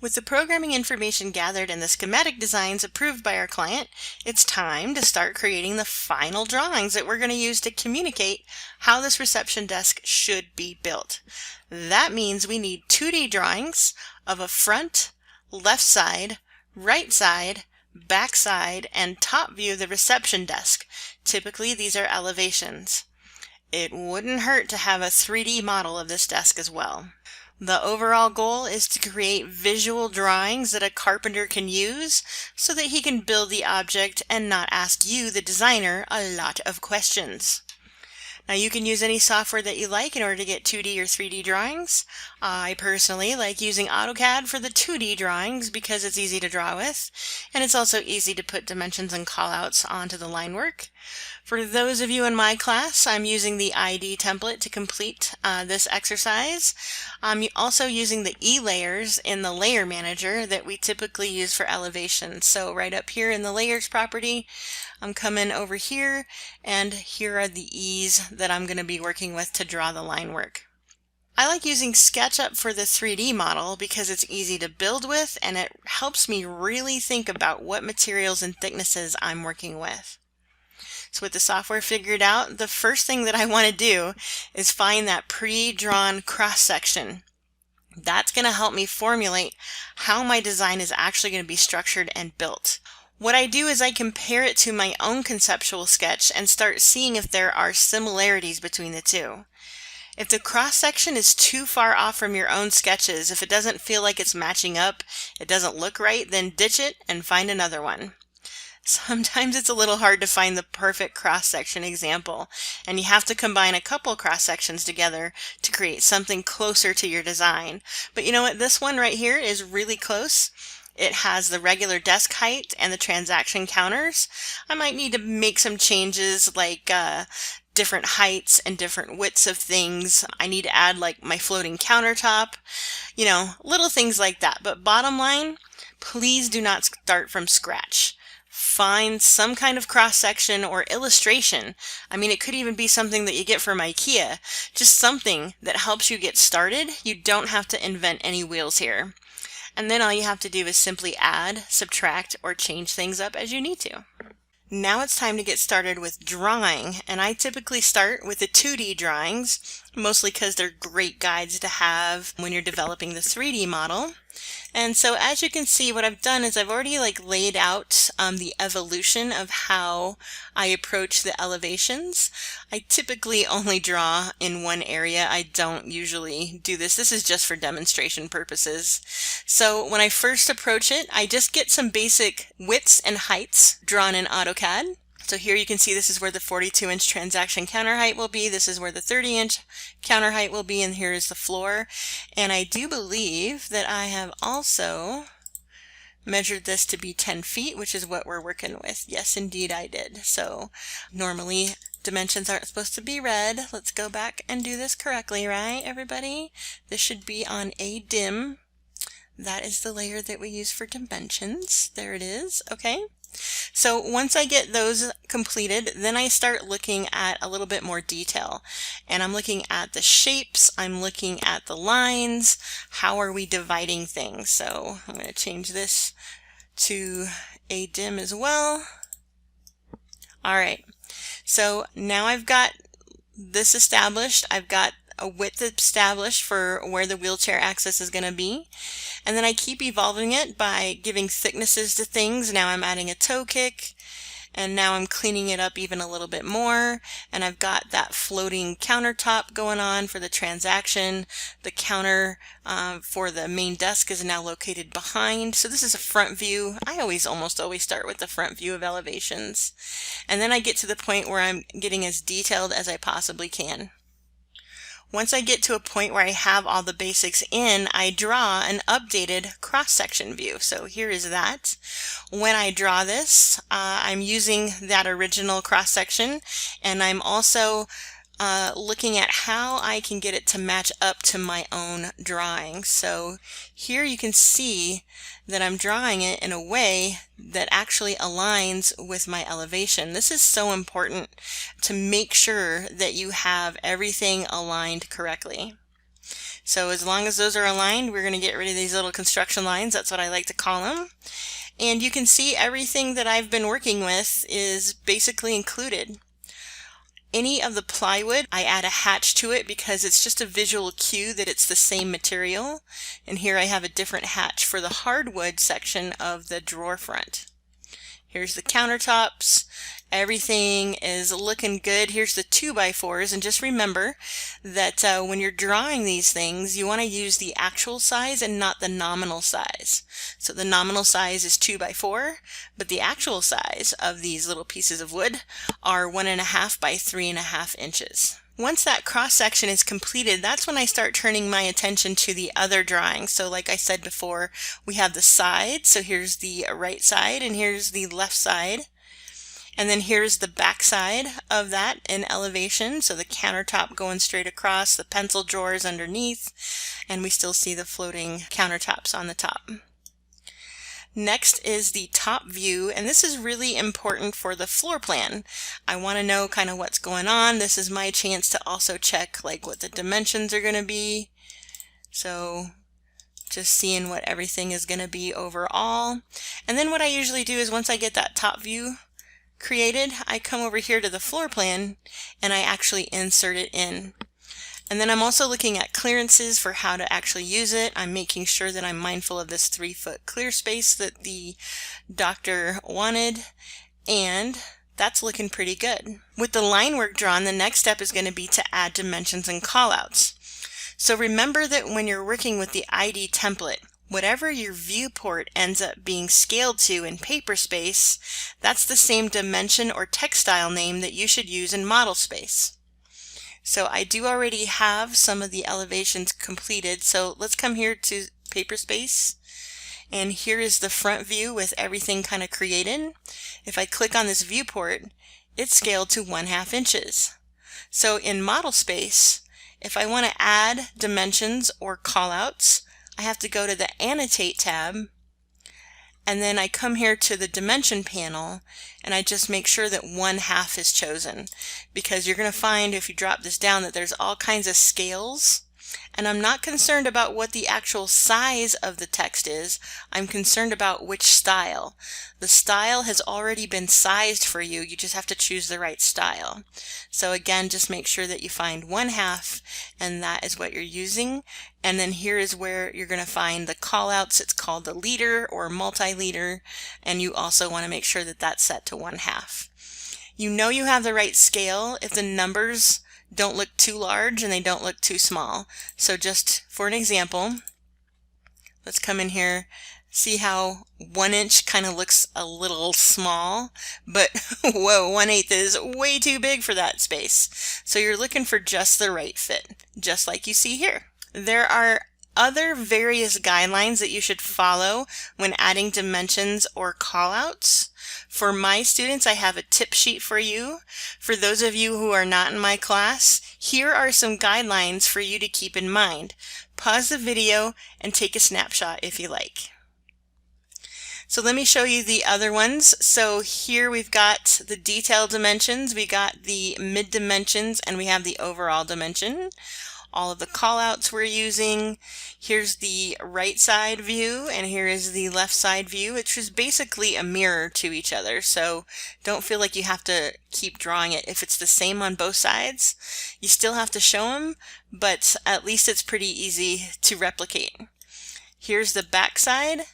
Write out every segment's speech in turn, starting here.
With the programming information gathered and the schematic designs approved by our client, it's time to start creating the final drawings that we're going to use to communicate how this reception desk should be built. That means we need 2D drawings of a front, left side, right side, back side, and top view of the reception desk. Typically, these are elevations. It wouldn't hurt to have a 3D model of this desk as well. The overall goal is to create visual drawings that a carpenter can use so that he can build the object and not ask you, the designer, a lot of questions. Now you can use any software that you like in order to get 2D or 3D drawings. I personally like using AutoCAD for the 2D drawings because it's easy to draw with, and it's also easy to put dimensions and callouts onto the line work. For those of you in my class, I'm using the ID template to complete this exercise. I'm also using the E-layers in the layer manager that we typically use for elevation. So right up here in the layers property, I'm coming over here, and here are the E's that I'm going to be working with to draw the line work. I like using SketchUp for the 3D model because it's easy to build with, and it helps me really think about what materials and thicknesses I'm working with. So with the software figured out, the first thing that I want to do is find that pre-drawn cross-section. That's going to help me formulate how my design is actually going to be structured and built. What I do is I compare it to my own conceptual sketch and start seeing if there are similarities between the two. If the cross-section is too far off from your own sketches, if it doesn't feel like it's matching up, it doesn't look right, then ditch it and find another one. Sometimes it's a little hard to find the perfect cross-section example, and you have to combine a couple cross-sections together to create something closer to your design. But you know what? This one right here is really close. It has the regular desk height and the transaction counters. I might need to make some changes like different heights and different widths of things. I need to add like my floating countertop, you know, little things like that. But bottom line, please do not start from scratch. Find some kind of cross-section or illustration. I mean, it could even be something that you get from IKEA. Just something that helps you get started. You don't have to invent any wheels here. And then all you have to do is simply add, subtract, or change things up as you need to. Now it's time to get started with drawing, and I typically start with the 2D drawings, mostly because they're great guides to have when you're developing the 3D model. And so as you can see, what I've done is I've already laid out the evolution of how I approach the elevations. I typically only draw in one area. I don't usually do this. This is just for demonstration purposes. So when I first approach it, I just get some basic widths and heights drawn in AutoCAD. So here you can see this is where the 42-inch transaction counter height will be. This is where the 30-inch counter height will be, and here is the floor. And I do believe that I have also measured this to be 10 feet, which is what we're working with. Yes, indeed I did. So normally dimensions aren't supposed to be read. Let's go back and do this correctly, right, everybody? This should be on a dim. That is the layer that we use for dimensions. There it is. Okay. So once I get those completed, then I start looking at a little bit more detail. And I'm looking at the shapes, I'm looking at the lines, how are we dividing things. So I'm going to change this to a dim as well. Alright, so now I've got this established, I've got a width established for where the wheelchair access is going to be. And then I keep evolving it by giving thicknesses to things. Now I'm adding a toe kick, and now I'm cleaning it up even a little bit more. And I've got that floating countertop going on for the transaction. The counter for the main desk is now located behind. So this is a front view. I almost always start with the front view of elevations. And then I get to the point where I'm getting as detailed as I possibly can. Once I get to a point where I have all the basics in, I draw an updated cross-section view. So here is that. When I draw this, I'm using that original cross-section, and I'm also looking at how I can get it to match up to my own drawing. So here you can see that I'm drawing it in a way that actually aligns with my elevation. This is so important to make sure that you have everything aligned correctly. So as long as those are aligned, we're going to get rid of these little construction lines. That's what I like to call them. And you can see everything that I've been working with is basically included. Any of the plywood, I add a hatch to it because it's just a visual cue that it's the same material. And here I have a different hatch for the hardwood section of the drawer front. Here's the countertops. Everything is looking good. Here's the 2x4s, and just remember that when you're drawing these things, you want to use the actual size and not the nominal size. So the nominal size is 2x4, but the actual size of these little pieces of wood are 1.5 by 3.5 inches. Once that cross section is completed, that's when I start turning my attention to the other drawings. So like I said before, we have the side. So here's the right side and here's the left side. And then here's the back side of that in elevation. So the countertop going straight across, the pencil drawers underneath, and we still see the floating countertops on the top. Next is the top view, and this is really important for the floor plan. I want to know kind of what's going on. This is my chance to also check like what the dimensions are going to be. So just seeing what everything is going to be overall. And then what I usually do is once I get that top view created, I come over here to the floor plan and I actually insert it in. And then I'm also looking at clearances for how to actually use it. I'm making sure that I'm mindful of this 3-foot clear space that the doctor wanted, and that's looking pretty good. With the line work drawn, the next step is going to be to add dimensions and callouts. So remember that when you're working with the ID template, whatever your viewport ends up being scaled to in paper space, that's the same dimension or textile name that you should use in model space. So I do already have some of the elevations completed. So let's come here to paper space. And here is the front view with everything kind of created. If I click on this viewport, it's scaled to 1/2 inches. So in model space, if I want to add dimensions or callouts, I have to go to the Annotate tab, and then I come here to the Dimension panel, and I just make sure that 1/2 is chosen, because you're going to find if you drop this down that there's all kinds of scales, and I'm not concerned about what the actual size of the text is. I'm concerned about which style. The style has already been sized for you. You just have to choose the right style. So again, just make sure that you find 1/2, and that is what you're using. And then here is where you're going to find the callouts. It's called the leader or multi-leader, and you also want to make sure that that's set to 1/2. You know you have the right scale if the numbers don't look too large and they don't look too small. So just for an example, let's come in here. See how 1 inch kind of looks a little small, but whoa, 1/8 is way too big for that space. So you're looking for just the right fit, just like you see here. There are other various guidelines that you should follow when adding dimensions or callouts. For my students, I have a tip sheet for you. For those of you who are not in my class, here are some guidelines for you to keep in mind. Pause the video and take a snapshot if you like. So let me show you the other ones. So here we've got the detail dimensions, we got the mid dimensions, and we have the overall dimension. All of the callouts we're using. Here's the right side view, and here is the left side view, which is basically a mirror to each other. So don't feel like you have to keep drawing it. If it's the same on both sides, you still have to show them, but at least it's pretty easy to replicate. Here's the back side.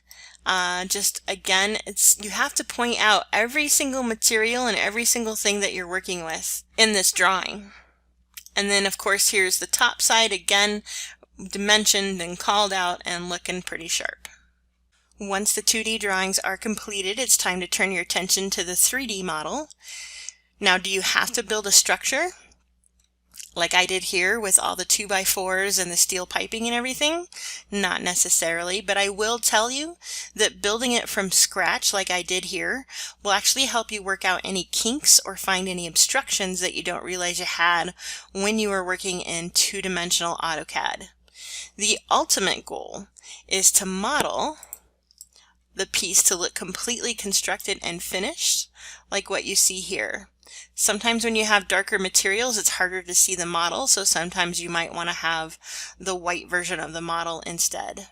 Just again, you have to point out every single material and every single thing that you're working with in this drawing. And then of course here's the top side, again dimensioned and called out and looking pretty sharp. Once the 2D drawings are completed, it's time to turn your attention to the 3D model. Now, do you have to build a structure like I did here with all the 2x4s and the steel piping and everything? Not necessarily, but I will tell you that building it from scratch like I did here will actually help you work out any kinks or find any obstructions that you don't realize you had when you were working in two-dimensional AutoCAD. The ultimate goal is to model the piece to look completely constructed and finished like what you see here. Sometimes when you have darker materials, it's harder to see the model, so sometimes you might want to have the white version of the model instead.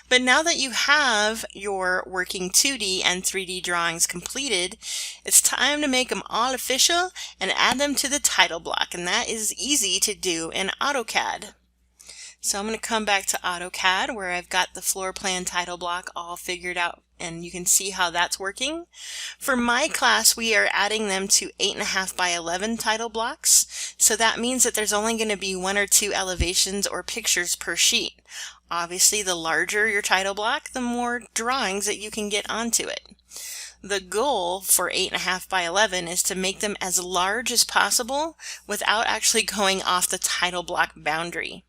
But now that you have your working 2D and 3D drawings completed, it's time to make them all official and add them to the title block, and that is easy to do in AutoCAD. So I'm going to come back to AutoCAD where I've got the floor plan title block all figured out, and you can see how that's working. For my class, we are adding them to 8.5 by 11 title blocks, so that means that there's only going to be 1 or 2 elevations or pictures per sheet. Obviously, the larger your title block, the more drawings that you can get onto it. The goal for 8.5 by 11 is to make them as large as possible without actually going off the title block boundary.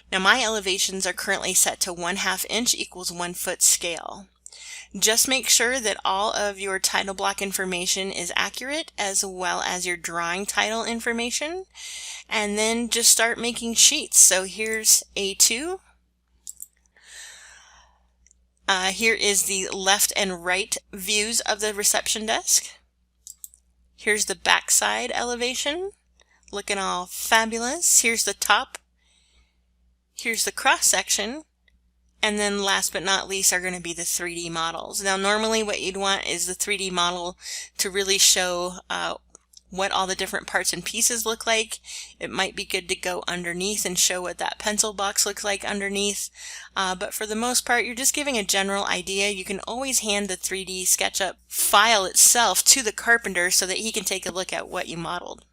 Now my elevations are currently set to 1/2 inch equals 1 foot scale. Just make sure that all of your title block information is accurate, as well as your drawing title information, and then just start making sheets. So here's A2. Here is the left and right views of the reception desk. Here's the back side elevation, looking all fabulous. Here's the top. Here's the cross section. And then last but not least are going to be the 3D models. Now normally what you'd want is the 3D model to really show what all the different parts and pieces look like. It might be good to go underneath and show what that pencil box looks like underneath. But for the most part, you're just giving a general idea. You can always hand the 3D SketchUp file itself to the carpenter so that he can take a look at what you modeled.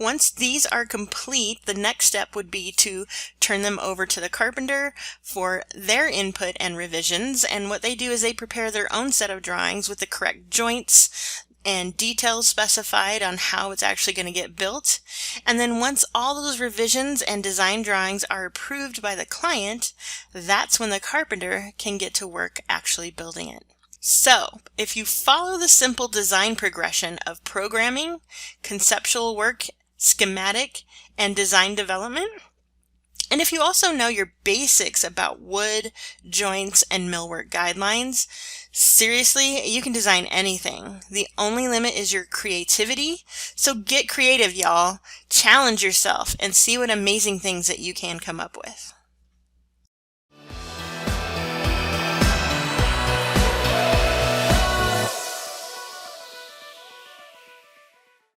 Once these are complete, the next step would be to turn them over to the carpenter for their input and revisions. And what they do is they prepare their own set of drawings with the correct joints and details specified on how it's actually going to get built. And then once all those revisions and design drawings are approved by the client, that's when the carpenter can get to work actually building it. So, if you follow the simple design progression of programming, conceptual work, schematic, and design development, and if you also know your basics about wood, joints, and millwork guidelines, seriously, you can design anything. The only limit is your creativity, so get creative, y'all. Challenge yourself and see what amazing things that you can come up with.